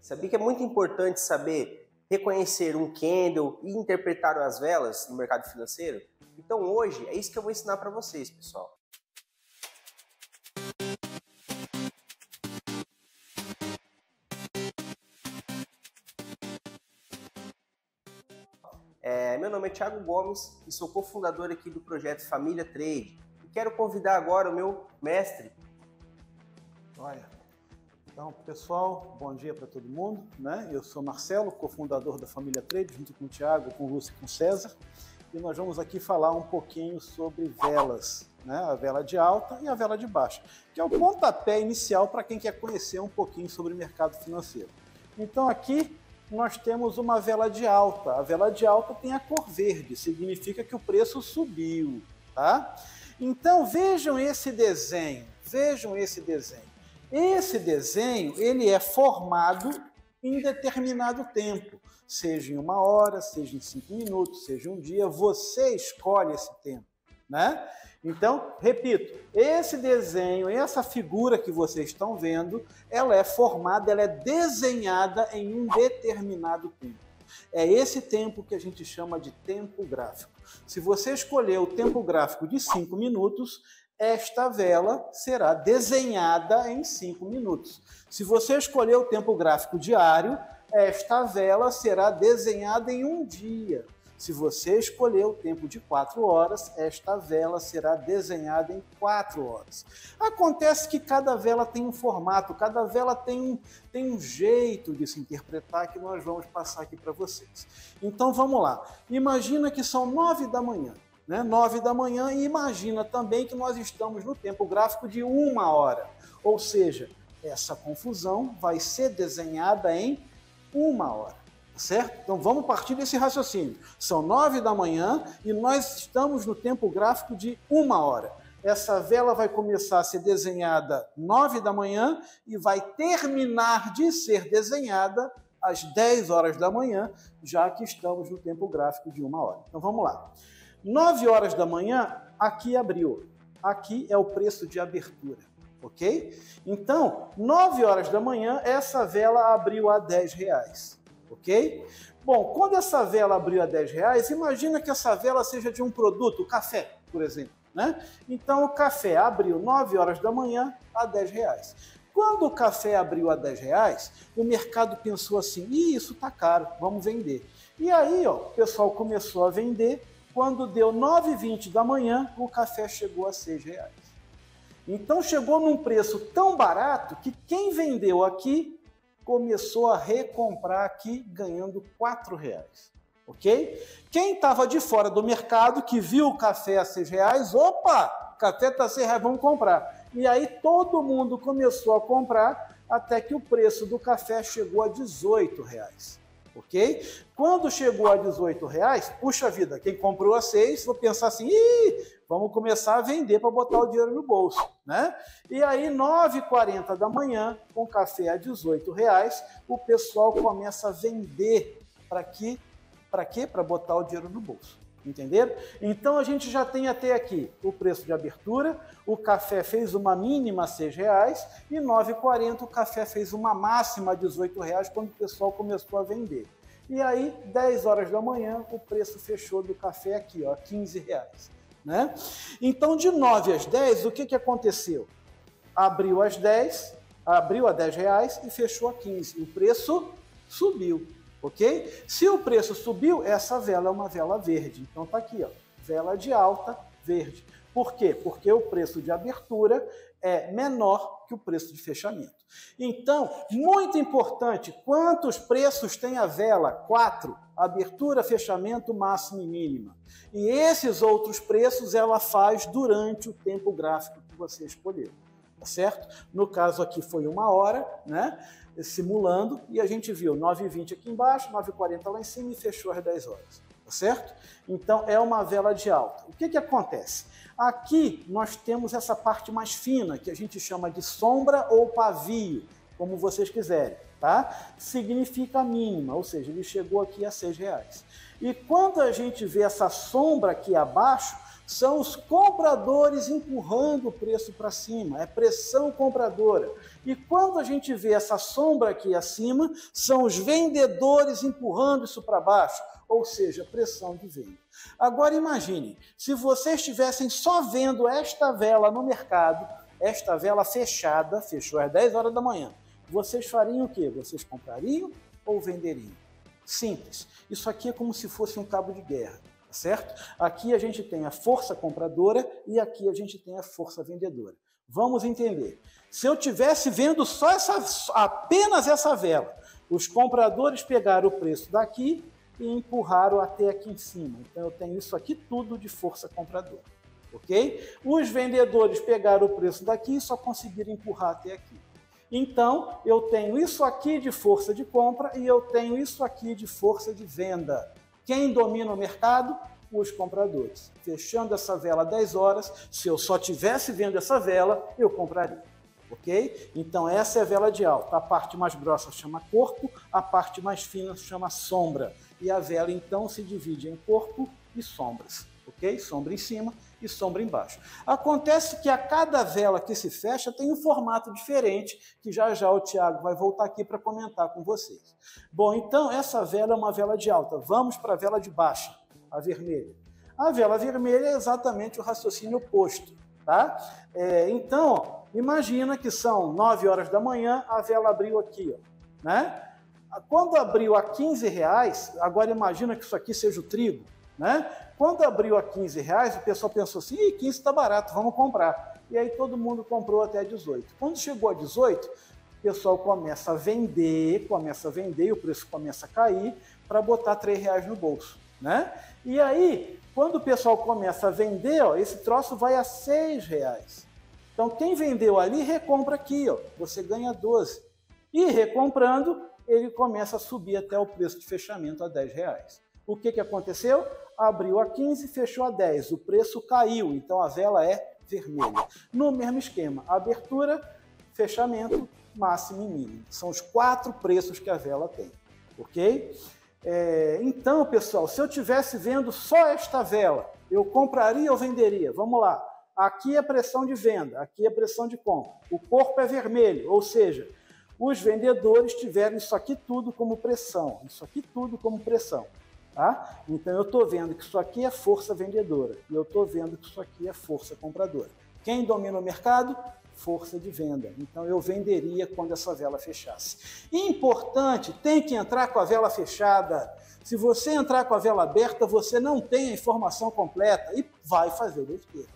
Sabia que é muito importante saber reconhecer um candle e interpretar as velas no mercado financeiro? Então hoje é isso que eu vou ensinar para vocês, pessoal. Meu nome é Thiago Gomes e sou cofundador aqui do projeto Família Trade. E quero convidar agora o meu mestre. Olha, então pessoal, bom dia para todo mundo, né? Eu sou Marcelo, cofundador da Família Trade, junto com o Thiago, com o Lúcio e com o César. E nós vamos aqui falar um pouquinho sobre velas, né? A vela de alta e a vela de baixa, que é o pontapé inicial para quem quer conhecer um pouquinho sobre o mercado financeiro. Então aqui nós temos uma vela de alta. A vela de alta tem a cor verde, significa que o preço subiu, tá? Então vejam esse desenho, Esse desenho, ele é formado em determinado tempo, seja em 1 hora, seja em 5 minutos, seja um dia, você escolhe esse tempo, né? Então, repito, esse desenho, essa figura que vocês estão vendo, ela é formada, ela é desenhada em um determinado tempo. É esse tempo que a gente chama de tempo gráfico. Se você escolher o tempo gráfico de 5 minutos, esta vela será desenhada em 5 minutos. Se você escolher o tempo gráfico diário, esta vela será desenhada em um dia. Se você escolher o tempo de 4 horas, esta vela será desenhada em 4 horas. Acontece que cada vela tem um formato, cada vela tem um jeito de se interpretar que nós vamos passar aqui para vocês. Então vamos lá. Imagina que são 9 da manhã. 9 da manhã, e imagina também que nós estamos no tempo gráfico de 1 hora. Ou seja, essa confusão vai ser desenhada em 1 hora. Certo? Então vamos partir desse raciocínio. São 9 da manhã e nós estamos no tempo gráfico de 1 hora. Essa vela vai começar a ser desenhada 9 da manhã e vai terminar de ser desenhada às 10 horas da manhã, já que estamos no tempo gráfico de 1 hora. Então vamos lá. 9 horas da manhã, aqui abriu. Aqui é o preço de abertura, ok? Então, 9 horas da manhã, essa vela abriu a R$10. Ok? Bom, quando essa vela abriu a R$10, imagina que essa vela seja de um produto, o café, por exemplo, né? Então o café abriu 9 horas da manhã a R$10. Quando o café abriu a R$10, o mercado pensou assim, isso tá caro, vamos vender. E aí, ó, o pessoal começou a vender, quando deu 9h20 da manhã, o café chegou a R$6. Então chegou num preço tão barato que quem vendeu aqui começou a recomprar aqui ganhando R$4, ok? Quem estava de fora do mercado, que viu o café a R$6, opa, café está a R$6, vamos comprar. E aí todo mundo começou a comprar até que o preço do café chegou a R$18, ok? Quando chegou a R$18, puxa vida, quem comprou a 6, vou pensar assim, vamos começar a vender para botar o dinheiro no bolso, né? E aí, 9h40 da manhã, com café a R$18, o pessoal começa a vender. Para quê? Para botar o dinheiro no bolso. Entenderam? Então, a gente já tem até aqui o preço de abertura, o café fez uma mínima a R$6 e 9h40 o café fez uma máxima a R$18 quando o pessoal começou a vender. E aí, 10 horas da manhã, o preço fechou do café aqui, ó, R$15. Né? Então, de 9 às 10, o que aconteceu? Abriu às 10, abriu a R$10 e fechou a 15. O preço subiu, ok? Se o preço subiu, essa vela é uma vela verde. Então, tá aqui, ó, vela de alta verde. Por quê? Porque o preço de abertura é menor que o preço de fechamento. Então, muito importante, quantos preços tem a vela? 4. Abertura, fechamento, máximo e mínima. E esses outros preços ela faz durante o tempo gráfico que você escolheu, tá certo? No caso aqui foi 1 hora, né? Simulando, e a gente viu 9h20 aqui embaixo, 9h40 lá em cima e fechou às 10 horas, tá certo? Então é uma vela de alta. O que acontece? Aqui nós temos essa parte mais fina, que a gente chama de sombra ou pavio, como vocês quiserem, tá? Significa a mínima, ou seja, ele chegou aqui a R$6. E quando a gente vê essa sombra aqui abaixo, São os compradores empurrando o preço para cima, é pressão compradora. E quando a gente vê essa sombra aqui acima, são os vendedores empurrando isso para baixo, ou seja, pressão de venda. Agora imagine, se vocês estivessem só vendo esta vela no mercado, esta vela fechada, fechou às 10 horas da manhã, vocês fariam o quê? Vocês comprariam ou venderiam? Simples. Isso aqui é como se fosse um cabo de guerra. Certo? Aqui a gente tem a força compradora e aqui a gente tem a força vendedora. Vamos entender. Se eu tivesse vendo só apenas essa vela, os compradores pegaram o preço daqui e empurraram até aqui em cima. Então eu tenho isso aqui tudo de força compradora. Ok? Os vendedores pegaram o preço daqui e só conseguiram empurrar até aqui. Então eu tenho isso aqui de força de compra e eu tenho isso aqui de força de venda. Quem domina o mercado? Os compradores. Fechando essa vela 10 horas, se eu só tivesse vendo essa vela, eu compraria. Ok? Então essa é a vela de alta. A parte mais grossa chama corpo, a parte mais fina chama sombra. E a vela então se divide em corpo e sombras. Ok? Sombra em cima e sombra embaixo. Acontece que a cada vela que se fecha tem um formato diferente, que já já o Thiago vai voltar aqui para comentar com vocês. Bom, então essa vela é uma vela de alta. Vamos para a vela de baixa, a vermelha. A vela vermelha é exatamente o raciocínio oposto. Tá? Então, ó, imagina que são 9 horas da manhã, a vela abriu aqui. Ó, né? Quando abriu a R$15, agora imagina que isso aqui seja o trigo, né? Quando abriu a R$15, o pessoal pensou assim, 15 está barato, vamos comprar. E aí todo mundo comprou até 18. Quando chegou a 18, o pessoal começa a vender e o preço começa a cair para botar R$3 no bolso, né? E aí, quando o pessoal começa a vender, ó, esse troço vai a R$6. Então quem vendeu ali, recompra aqui, ó, você ganha 12. E recomprando, ele começa a subir até o preço de fechamento a R$10. O que aconteceu? Abriu a 15, fechou a 10. O preço caiu, então a vela é vermelha. No mesmo esquema, abertura, fechamento, máximo e mínimo. São os 4 preços que a vela tem, ok? Então, pessoal, se eu estivesse vendo só esta vela, eu compraria ou venderia? Vamos lá. Aqui é pressão de venda, aqui é pressão de compra. O corpo é vermelho, ou seja, os vendedores tiveram isso aqui tudo como pressão, isso aqui tudo como pressão. Tá? Então eu estou vendo que isso aqui é força vendedora e eu estou vendo que isso aqui é força compradora. Quem domina o mercado? Força de venda. Então eu venderia quando essa vela fechasse. Importante, tem que entrar com a vela fechada. Se você entrar com a vela aberta, você não tem a informação completa e vai fazer besteira.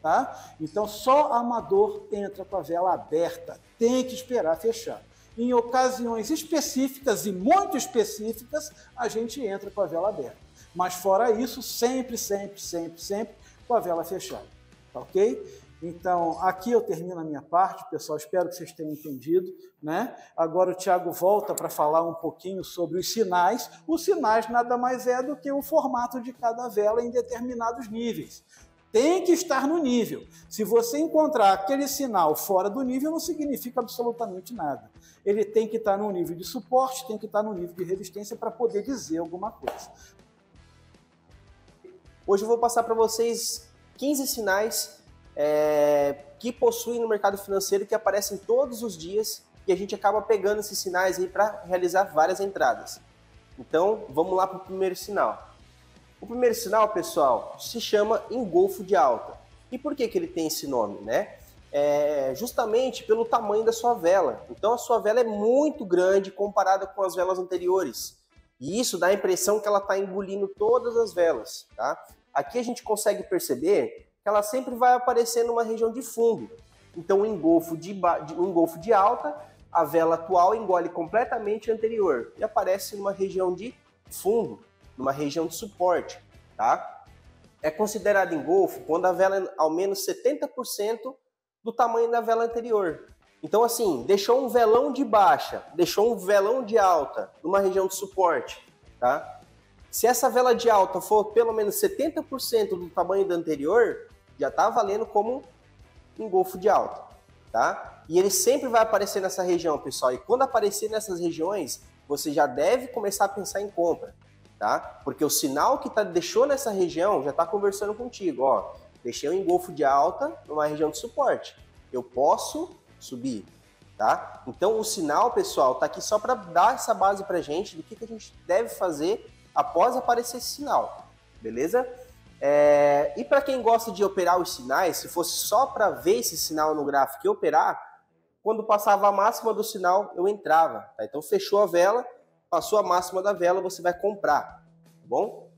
Tá? Então só amador entra com a vela aberta. Tem que esperar fechar. Em ocasiões específicas e muito específicas, a gente entra com a vela aberta. Mas fora isso, sempre com a vela fechada. Tá ok? Então, aqui eu termino a minha parte, pessoal. Espero que vocês tenham entendido, né? Agora o Thiago volta para falar um pouquinho sobre os sinais. Os sinais nada mais é do que o formato de cada vela em determinados níveis. Tem que estar no nível. Se você encontrar aquele sinal fora do nível, não significa absolutamente nada. Ele tem que estar no nível de suporte, tem que estar no nível de resistência para poder dizer alguma coisa. Hoje eu vou passar para vocês 15 sinais que possuem no mercado financeiro, que aparecem todos os dias, e a gente acaba pegando esses sinais aí para realizar várias entradas. Então, vamos lá para o primeiro sinal. O primeiro sinal, pessoal, se chama engolfo de alta. E por que ele tem esse nome, né? Justamente pelo tamanho da sua vela. Então a sua vela é muito grande comparada com as velas anteriores. E isso dá a impressão que ela está engolindo todas as velas. Tá? Aqui a gente consegue perceber que ela sempre vai aparecer numa região de fundo. Então o engolfo de alta, a vela atual engole completamente a anterior e aparece numa região de fundo, numa região de suporte. Tá? É considerado engolfo quando a vela é ao menos 70% do tamanho da vela anterior. Então, assim, deixou um velão de baixa, deixou um velão de alta numa região de suporte, tá? Se essa vela de alta for pelo menos 70% do tamanho da anterior, já está valendo como engolfo de alta, tá? E ele sempre vai aparecer nessa região, pessoal. E quando aparecer nessas regiões, você já deve começar a pensar em compra, tá? Porque o sinal que deixou nessa região já está conversando contigo, ó. deixei um engolfo de alta numa região de suporte. Eu posso subir, tá? Então o sinal, pessoal, tá aqui só para dar essa base pra gente do que a gente deve fazer após aparecer esse sinal, beleza? E para quem gosta de operar os sinais, se fosse só para ver esse sinal no gráfico e operar, quando passava a máxima do sinal, eu entrava, tá? Então fechou a vela, passou a máxima da vela, você vai comprar, tá bom?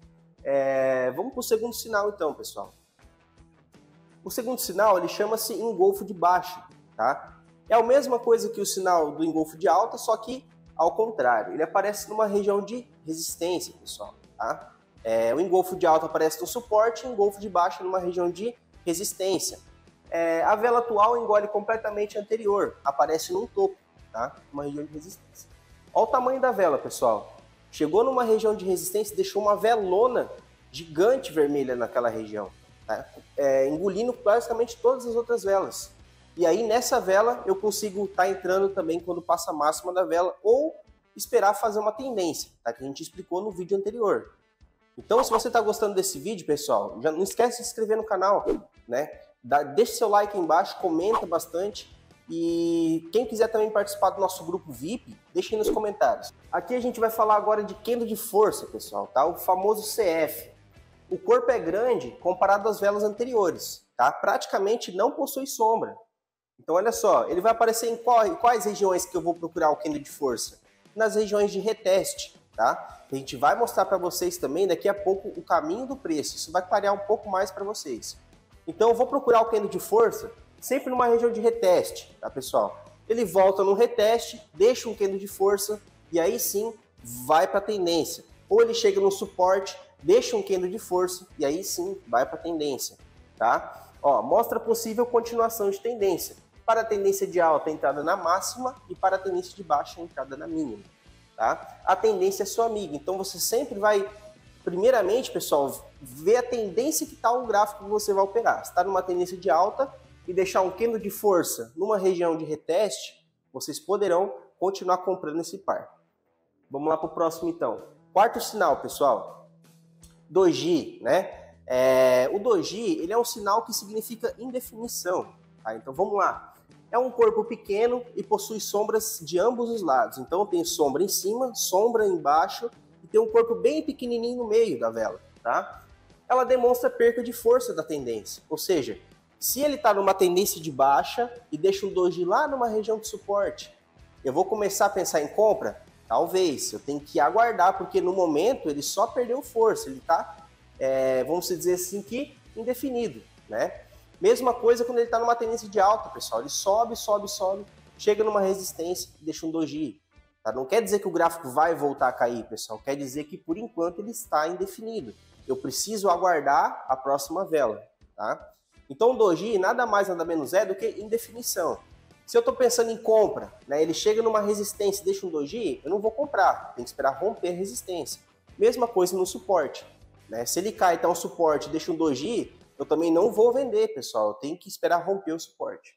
Vamos para o segundo sinal então, pessoal. O segundo sinal, ele chama-se engolfo de baixa, tá? É a mesma coisa que o sinal do engolfo de alta, só que ao contrário. Ele aparece numa região de resistência, pessoal, tá? O engolfo de alta aparece no suporte, o engolfo de baixa numa região de resistência. A vela atual engole completamente a anterior, aparece num topo, tá? Uma região de resistência. Olha o tamanho da vela, pessoal. Chegou numa região de resistência, deixou uma velona gigante vermelha naquela região, tá? Engolindo basicamente todas as outras velas. E aí nessa vela eu consigo estar entrando também quando passa a máxima da vela ou esperar fazer uma tendência, tá? Que a gente explicou no vídeo anterior. Então, se você está gostando desse vídeo, pessoal, já não esquece de se inscrever no canal, né? Deixa seu like aí embaixo, comenta bastante. E quem quiser também participar do nosso grupo VIP, deixe aí nos comentários. Aqui a gente vai falar agora de candle de força, pessoal, tá? O famoso CF. O corpo é grande comparado às velas anteriores, tá? Praticamente não possui sombra. Então, olha só, ele vai aparecer em quais regiões que eu vou procurar o candle de força? Nas regiões de reteste, tá? A gente vai mostrar para vocês também daqui a pouco o caminho do preço. Isso vai clarear um pouco mais para vocês. Então eu vou procurar o candle de força sempre numa região de reteste, tá, pessoal? Ele volta no reteste, deixa um candle de força e aí sim vai para a tendência. Ou ele chega no suporte, deixa um candle de força e aí sim vai para a tendência, tá? Ó, mostra possível continuação de tendência. Para a tendência de alta, entrada na máxima e para a tendência de baixa, entrada na mínima. Tá? A tendência é sua amiga, então você sempre vai, primeiramente, pessoal, ver a tendência que está o gráfico que você vai operar. Se está numa tendência de alta e deixar um candle de força numa região de reteste, vocês poderão continuar comprando esse par. Vamos lá para o próximo então. Quarto sinal, pessoal, doji, né? O doji, ele é um sinal que significa indefinição, tá? Então vamos lá. É um corpo pequeno e possui sombras de ambos os lados. Então tem sombra em cima, sombra embaixo e tem um corpo bem pequenininho no meio da vela, tá? Ela demonstra perca de força da tendência. Ou seja, se ele está numa tendência de baixa e deixa um doji lá numa região de suporte, eu vou começar a pensar em compra? Talvez. Eu tenho que aguardar, porque no momento ele só perdeu força. Ele está, vamos dizer assim, que indefinido, né? Mesma coisa quando ele está numa tendência de alta, pessoal. Ele sobe, sobe, sobe, chega numa resistência e deixa um doji. Tá? Não quer dizer que o gráfico vai voltar a cair, pessoal. Quer dizer que, por enquanto, ele está indefinido. Eu preciso aguardar a próxima vela. Tá? Então, o doji nada mais, nada menos é do que indefinição. Se eu estou pensando em compra, né, ele chega numa resistência e deixa um doji, eu não vou comprar. Tem que esperar romper a resistência. Mesma coisa no suporte. Né? Se ele cai até um suporte e deixa um doji, eu também não vou vender, pessoal. Eu tenho que esperar romper o suporte.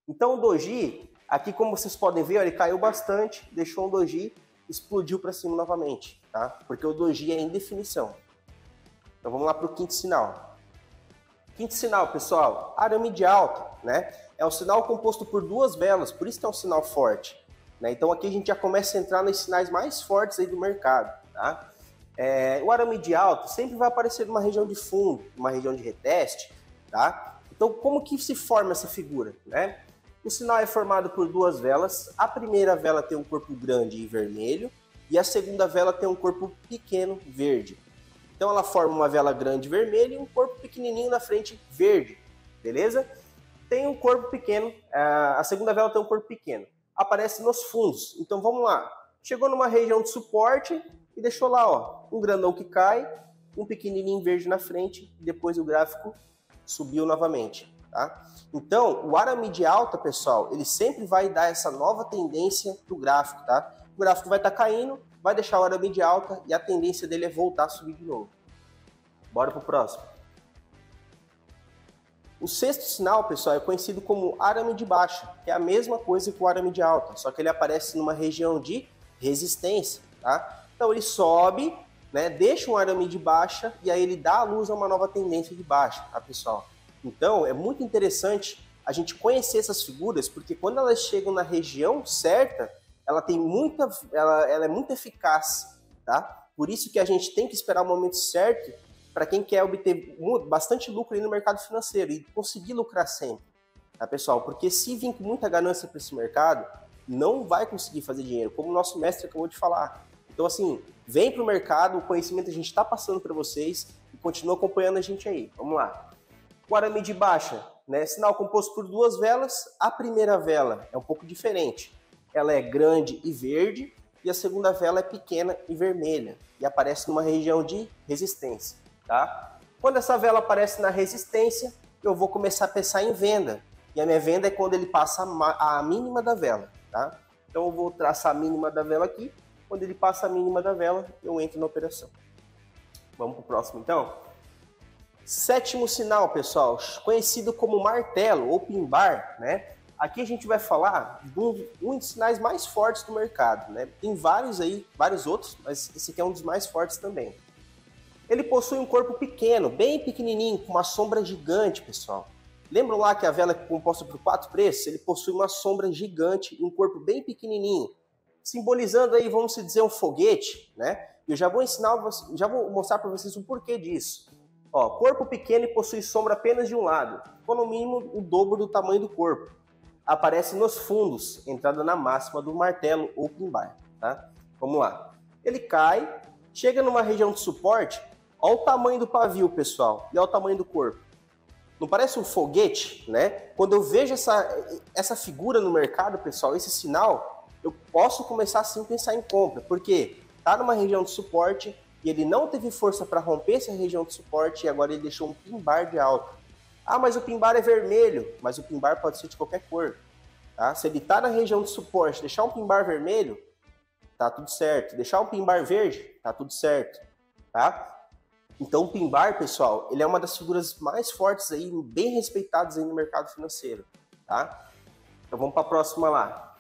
Então o doji, aqui como vocês podem ver, ó, ele caiu bastante, deixou um doji, explodiu para cima novamente, tá? Porque o doji é indefinição. Então vamos lá para o quinto sinal. Quinto sinal, pessoal, arame de alta, né? É um sinal composto por duas velas, por isso que é um sinal forte, né? Então aqui a gente já começa a entrar nos sinais mais fortes aí do mercado, tá? O arame de alta sempre vai aparecer numa região de fundo, numa região de reteste, tá? Então, como que se forma essa figura, né? O sinal é formado por duas velas. A primeira vela tem um corpo grande e vermelho e a segunda vela tem um corpo pequeno verde. Então, ela forma uma vela grande vermelha e um corpo pequenininho na frente verde, beleza? Tem um corpo pequeno, a segunda vela tem um corpo pequeno. Aparece nos fundos. Então, vamos lá. Chegou numa região de suporte e deixou lá, ó, um grandão que cai, um pequenininho verde na frente, e depois o gráfico subiu novamente, tá? Então, o arame de alta, pessoal, ele sempre vai dar essa nova tendência pro gráfico, tá? O gráfico vai estar caindo, vai deixar o arame de alta e a tendência dele é voltar a subir de novo. Bora pro próximo. O sexto sinal, pessoal, é conhecido como arame de baixa, que é a mesma coisa que o arame de alta, só que ele aparece numa região de resistência, tá? Então ele sobe, né, deixa um arame de baixa e aí ele dá a luz a uma nova tendência de baixa, tá, pessoal? Então, é muito interessante a gente conhecer essas figuras, porque quando elas chegam na região certa, ela é muito eficaz, tá? Por isso que a gente tem que esperar o momento certo para quem quer obter bastante lucro aí no mercado financeiro e conseguir lucrar sempre, tá, pessoal? Porque se vir com muita ganância para esse mercado, não vai conseguir fazer dinheiro, como o nosso mestre acabou de falar. Então, assim, vem para o mercado, o conhecimento a gente está passando para vocês e continua acompanhando a gente aí. Vamos lá. O arame de baixa, né? Sinal composto por duas velas. A primeira vela é um pouco diferente. Ela é grande e verde e a segunda vela é pequena e vermelha e aparece numa região de resistência, tá? Quando essa vela aparece na resistência, eu vou começar a pensar em venda. E a minha venda é quando ele passa a mínima da vela, tá? Então eu vou traçar a mínima da vela aqui. Quando ele passa a mínima da vela, eu entro na operação. Vamos para o próximo, então? Sétimo sinal, pessoal, conhecido como martelo ou pin-bar, né? Aqui a gente vai falar de um dos sinais mais fortes do mercado, né? Tem vários aí, vários outros, mas esse aqui é um dos mais fortes também. Ele possui um corpo pequeno, bem pequenininho, com uma sombra gigante, pessoal. Lembram lá que a vela é composta por 4 preços? Ele possui uma sombra gigante e um corpo bem pequenininho, simbolizando aí, vamos dizer, um foguete, né? Eu já vou mostrar para vocês o porquê disso. Ó, corpo pequeno e possui sombra apenas de um lado, com no mínimo o dobro do tamanho do corpo. Aparece nos fundos, entrada na máxima do martelo ou pin-bar, tá? Vamos lá. Ele cai, chega numa região de suporte, olha o tamanho do pavio, pessoal, e olha o tamanho do corpo. Não parece um foguete, né? Quando eu vejo essa figura no mercado, pessoal, esse sinal, eu posso começar assim a pensar em compra, porque tá numa região de suporte e ele não teve força para romper essa região de suporte e agora ele deixou um pin-bar de alta. Ah, mas o pin-bar é vermelho, mas o pin-bar pode ser de qualquer cor, tá? Se ele tá na região de suporte, deixar um pin-bar vermelho, tá tudo certo. Deixar um pin-bar verde, tá tudo certo, tá? Então o pin-bar, pessoal, ele é uma das figuras mais fortes aí, bem respeitadas aí no mercado financeiro, tá? Então vamos para a próxima lá.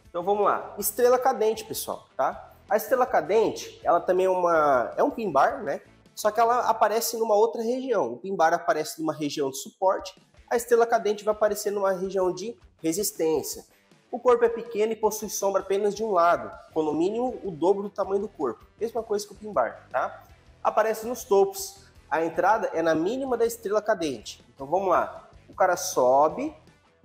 Então vamos lá, estrela cadente, pessoal, tá? A estrela cadente, ela também é um pin-bar, né? Só que ela aparece numa outra região. O pin-bar aparece numa região de suporte, a estrela cadente vai aparecer numa região de resistência. O corpo é pequeno e possui sombra apenas de um lado, com no mínimo o dobro do tamanho do corpo. Mesma coisa que o pin-bar, tá? Aparece nos topos. A entrada é na mínima da estrela cadente. Então vamos lá. O cara sobe,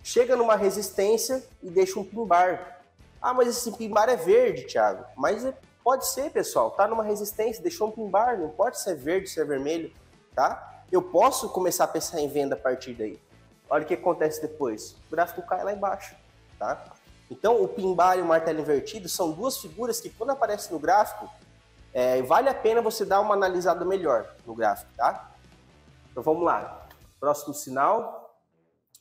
chega numa resistência e deixa um pin-bar. Ah, mas esse pin-bar é verde, Thiago. Mas pode ser, pessoal. Tá numa resistência, deixou um pin-bar. Não importa se é verde, se é vermelho, tá? Eu posso começar a pensar em venda a partir daí. Olha o que acontece depois. O gráfico cai lá embaixo, tá? Então, o pin-bar e o martelo invertido são duas figuras que, quando aparecem no gráfico, vale a pena você dar uma analisada melhor no gráfico, tá? Então, vamos lá. Próximo sinal.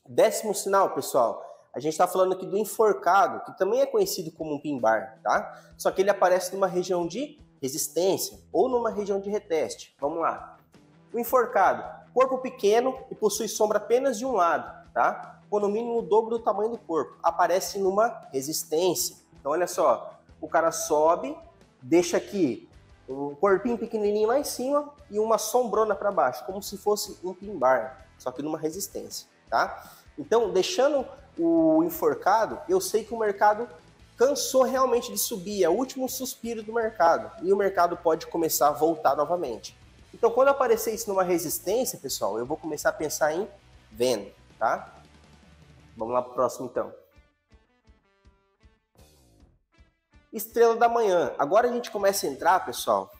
10º sinal, pessoal. A gente está falando aqui do enforcado, que também é conhecido como um pin-bar, tá? Só que ele aparece numa região de resistência ou numa região de reteste. Vamos lá. O enforcado, corpo pequeno e possui sombra apenas de um lado, tá? Com no mínimo o dobro do tamanho do corpo. Aparece numa resistência. Então, olha só, o cara sobe, deixa aqui um corpinho pequenininho lá em cima e uma sombrona para baixo, como se fosse um pin-bar, só que numa resistência, tá? Então, deixando o enforcado, eu sei que o mercado cansou realmente de subir, é o último suspiro do mercado, e o mercado pode começar a voltar novamente. Então, quando aparecer isso numa resistência, pessoal, eu vou começar a pensar em venda, tá? Vamos lá para o próximo, então. Estrela da manhã. Agora a gente começa a entrar, pessoal.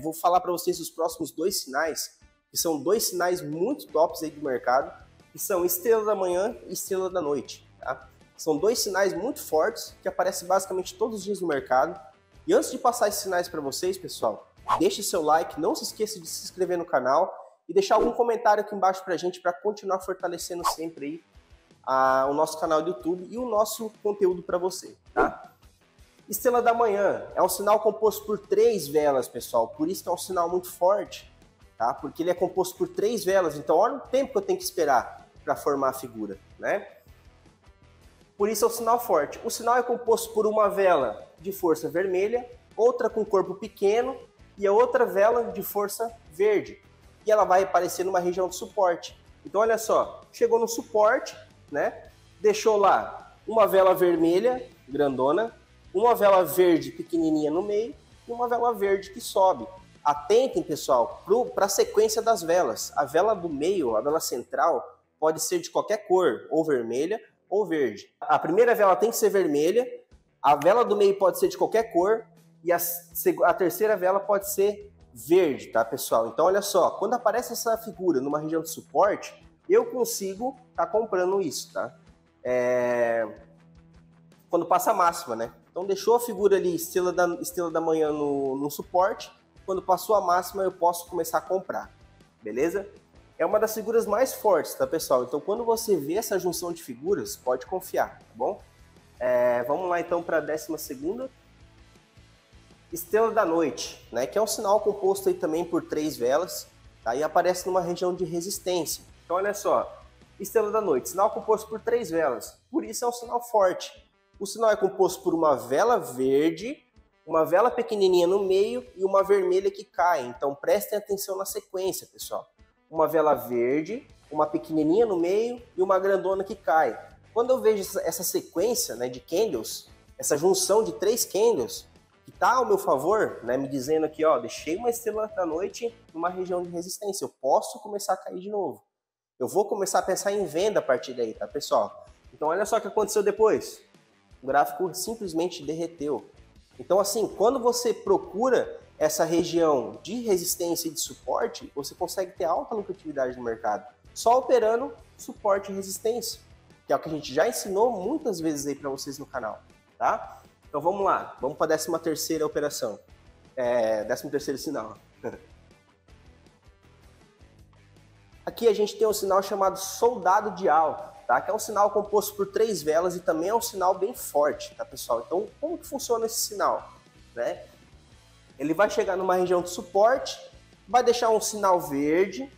Vou falar para vocês os próximos 2 sinais, que são 2 sinais muito tops aí do mercado, que são estrela da manhã e estrela da noite, tá? São 2 sinais muito fortes que aparecem basicamente todos os dias no mercado. E antes de passar esses sinais para vocês, pessoal, deixe seu like, não se esqueça de se inscrever no canal e deixar algum comentário aqui embaixo para a gente para continuar fortalecendo sempre aí o nosso canal do YouTube e o nosso conteúdo para você, tá? Estrela da manhã é um sinal composto por 3 velas, pessoal, por isso que é um sinal muito forte, tá? Porque ele é composto por 3 velas, então olha o tempo que eu tenho que esperar para formar a figura, né? Por isso é um sinal forte. O sinal é composto por uma vela de força vermelha, outra com corpo pequeno e a outra vela de força verde. E ela vai aparecer numa região de suporte. Então, olha só, chegou no suporte, né? Deixou lá uma vela vermelha, grandona, uma vela verde pequenininha no meio e uma vela verde que sobe. Atentem, pessoal, para a sequência das velas. A vela do meio, a vela central, pode ser de qualquer cor, ou vermelha ou verde. A primeira vela tem que ser vermelha, a vela do meio pode ser de qualquer cor e a terceira vela pode ser verde, tá, pessoal? Então, olha só, quando aparece essa figura numa região de suporte, eu consigo estar comprando isso, tá? Quando passa a máxima, né? Então, deixou a figura ali, estrela da manhã no suporte, quando passou a máxima, eu posso começar a comprar, beleza? É uma das figuras mais fortes, tá, pessoal? Então, quando você vê essa junção de figuras, pode confiar, tá bom? Vamos lá, então, para a 12ª. Estrela da noite, né? Que é um sinal composto aí também por 3 velas, tá? E aparece numa região de resistência. Então, olha só, estrela da noite, sinal composto por 3 velas, por isso é um sinal forte. O sinal é composto por uma vela verde, uma vela pequenininha no meio e uma vermelha que cai. Então, prestem atenção na sequência, pessoal. Uma vela verde, uma pequenininha no meio e uma grandona que cai. Quando eu vejo essa sequência, né, de candles, essa junção de 3 candles, que está ao meu favor, né, me dizendo aqui, ó, deixei uma estrela da noite numa região de resistência, eu posso começar a cair de novo. Eu vou começar a pensar em venda a partir daí, tá, pessoal? Então, olha só o que aconteceu depois. O gráfico simplesmente derreteu. Então, assim, quando você procura essa região de resistência e de suporte, você consegue ter alta lucratividade no mercado, só operando suporte e resistência, que é o que a gente já ensinou muitas vezes aí para vocês no canal, tá? Então vamos lá, vamos para a 13ª operação, 13º sinal. Aqui a gente tem um sinal chamado soldado de alta, tá? Que é um sinal composto por 3 velas e também é um sinal bem forte, tá, pessoal? Então, como que funciona esse sinal, né? Ele vai chegar numa região de suporte, vai deixar um sinal verde,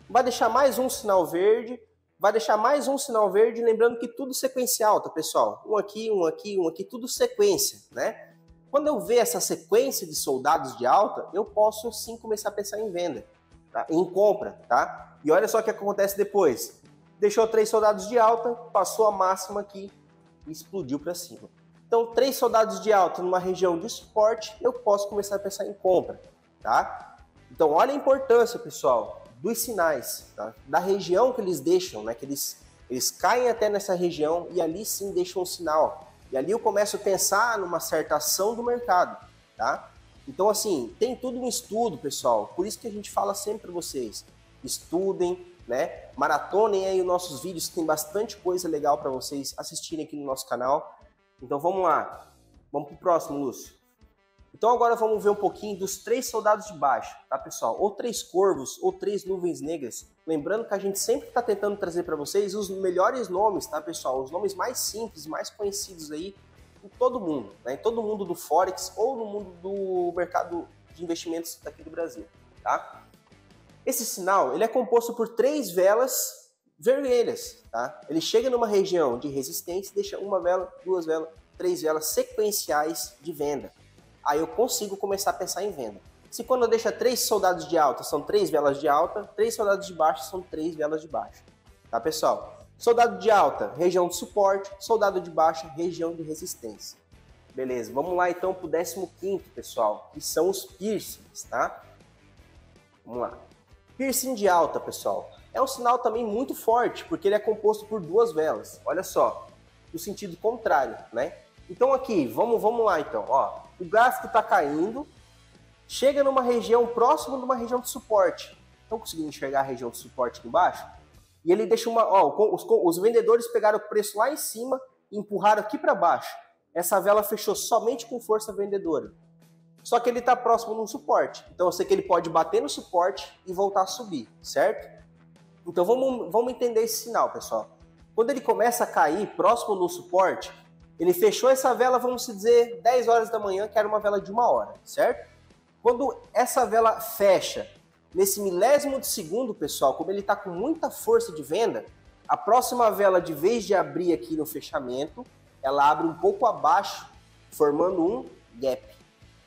vai deixar mais um sinal verde, vai deixar mais um sinal verde, lembrando que tudo sequencial, tá, pessoal? Um aqui, um aqui, um aqui, tudo sequência, né? Quando eu ver essa sequência de soldados de alta, eu posso sim começar a pensar em venda, tá? Em compra, tá? E olha só o que acontece depois. Deixou 3 soldados de alta, passou a máxima aqui e explodiu para cima. Então, 3 soldados de alta numa região de suporte, eu posso começar a pensar em compra, tá? Então, olha a importância, pessoal, dos sinais, tá? Da região que eles deixam, né? Que eles caem até nessa região e ali sim deixam um sinal. E ali eu começo a pensar numa certa ação do mercado, tá? Então, assim, tem tudo um estudo, pessoal. Por isso que a gente fala sempre para vocês, estudem, né? Maratonem aí os nossos vídeos, que tem bastante coisa legal para vocês assistirem aqui no nosso canal. Então, vamos lá. Vamos para o próximo, Lúcio. Então agora vamos ver um pouquinho dos 3 soldados de baixo, tá, pessoal? Ou 3 corvos, ou 3 nuvens negras. Lembrando que a gente sempre está tentando trazer para vocês os melhores nomes, tá, pessoal? Os nomes mais simples, mais conhecidos aí em todo mundo, né? Em todo mundo do Forex ou no mundo do mercado de investimentos daqui do Brasil, tá? Esse sinal, ele é composto por 3 velas vermelhas, tá? Ele chega numa região de resistência e deixa uma vela, 2 velas, 3 velas sequenciais de venda. Aí eu consigo começar a pensar em venda. Se quando eu deixo 3 soldados de alta, são 3 velas de alta, 3 soldados de baixa são 3 velas de baixa. Tá, pessoal? Soldado de alta, região de suporte. Soldado de baixa, região de resistência. Beleza, vamos lá então pro 15º, pessoal, que são os piercings, tá? Vamos lá. Piercing de alta, pessoal. É um sinal também muito forte, porque ele é composto por 2 velas. Olha só, no sentido contrário, né? Então aqui, vamos lá então, ó. O gráfico está caindo, chega numa região próxima de uma região de suporte. Estão conseguindo enxergar a região de suporte aqui embaixo? E ele deixa uma... Ó, os vendedores pegaram o preço lá em cima e empurraram aqui para baixo. Essa vela fechou somente com força vendedora. Só que ele está próximo de um suporte. Então eu sei que ele pode bater no suporte e voltar a subir, certo? Então vamos entender esse sinal, pessoal. Quando ele começa a cair próximo do suporte, ele fechou essa vela, vamos dizer, 10 horas da manhã, que era uma vela de 1 hora, certo? Quando essa vela fecha nesse milésimo de segundo, pessoal, como ele está com muita força de venda, a próxima vela, de vez de abrir aqui no fechamento, ela abre um pouco abaixo, formando um gap.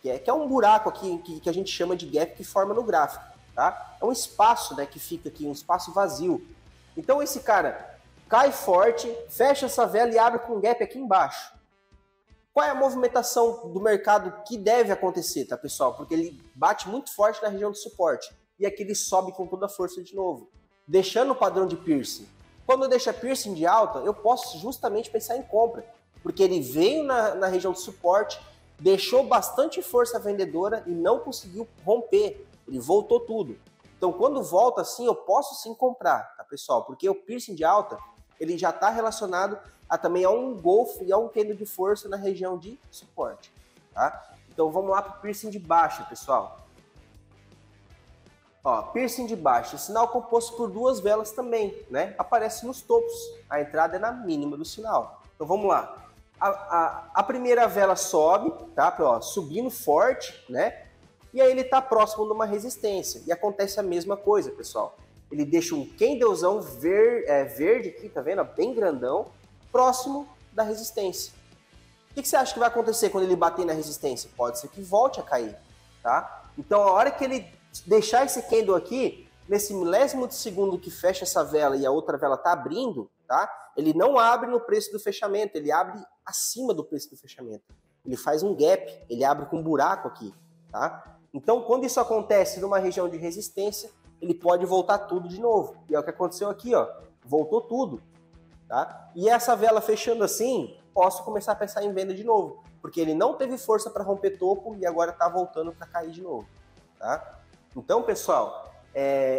que é um buraco aqui que a gente chama de gap que forma no gráfico, tá? É um espaço, né, que fica aqui, um espaço vazio. Então esse cara cai forte, fecha essa vela e abre com um gap aqui embaixo. Qual é a movimentação do mercado que deve acontecer, tá, pessoal? Porque ele bate muito forte na região de suporte. E aqui ele sobe com toda a força de novo, deixando o padrão de piercing. Quando eu deixo a piercing de alta, eu posso justamente pensar em compra, porque ele veio na região de suporte, deixou bastante força vendedora e não conseguiu romper. Ele voltou tudo. Então, quando volta assim, eu posso sim comprar, tá, pessoal? Porque o piercing de alta, ele já está relacionado também a um golfo e a um candle de força na região de suporte, tá? Então, vamos lá para o piercing de baixa, pessoal. Ó, piercing de baixa, sinal composto por duas velas também, né? Aparece nos topos, a entrada é na mínima do sinal. Então, vamos lá. A primeira vela sobe, tá? Ó, subindo forte, né? E aí ele está próximo de uma resistência. E acontece a mesma coisa, pessoal. Ele deixa um candlezão verde aqui, tá vendo? Bem grandão, próximo da resistência. O que você acha que vai acontecer quando ele bater na resistência? Pode ser que volte a cair, tá? Então, a hora que ele deixar esse candle aqui, nesse milésimo de segundo que fecha essa vela e a outra vela está abrindo, tá? Ele não abre no preço do fechamento, ele abre acima do preço do fechamento. Ele faz um gap, ele abre com um buraco aqui, tá? Então, quando isso acontece numa região de resistência, ele pode voltar tudo de novo. E é o que aconteceu aqui, ó. Voltou tudo, tá? E essa vela fechando assim, posso começar a pensar em venda de novo, porque ele não teve força para romper topo e agora está voltando para cair de novo, tá? Então, pessoal,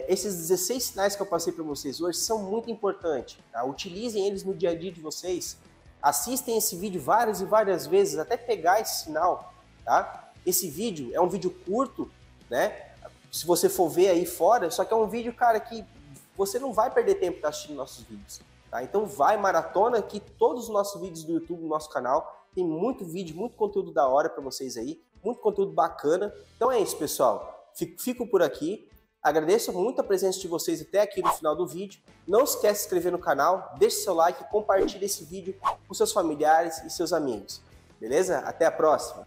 esses 16 sinais que eu passei para vocês hoje são muito importantes, tá? Utilizem eles no dia a dia de vocês. Assistem esse vídeo várias e várias vezes até pegar esse sinal, tá? Esse vídeo é um vídeo curto, né? Se você for ver aí fora, só que é um vídeo, cara, que você não vai perder tempo assistindo nossos vídeos, tá? Então vai, maratona aqui todos os nossos vídeos do YouTube, no nosso canal. Tem muito vídeo, muito conteúdo da hora para vocês aí, muito conteúdo bacana. Então é isso, pessoal. Fico por aqui. Agradeço muito a presença de vocês até aqui no final do vídeo. Não esquece de se inscrever no canal, deixe seu like e compartilhe esse vídeo com seus familiares e seus amigos. Beleza? Até a próxima!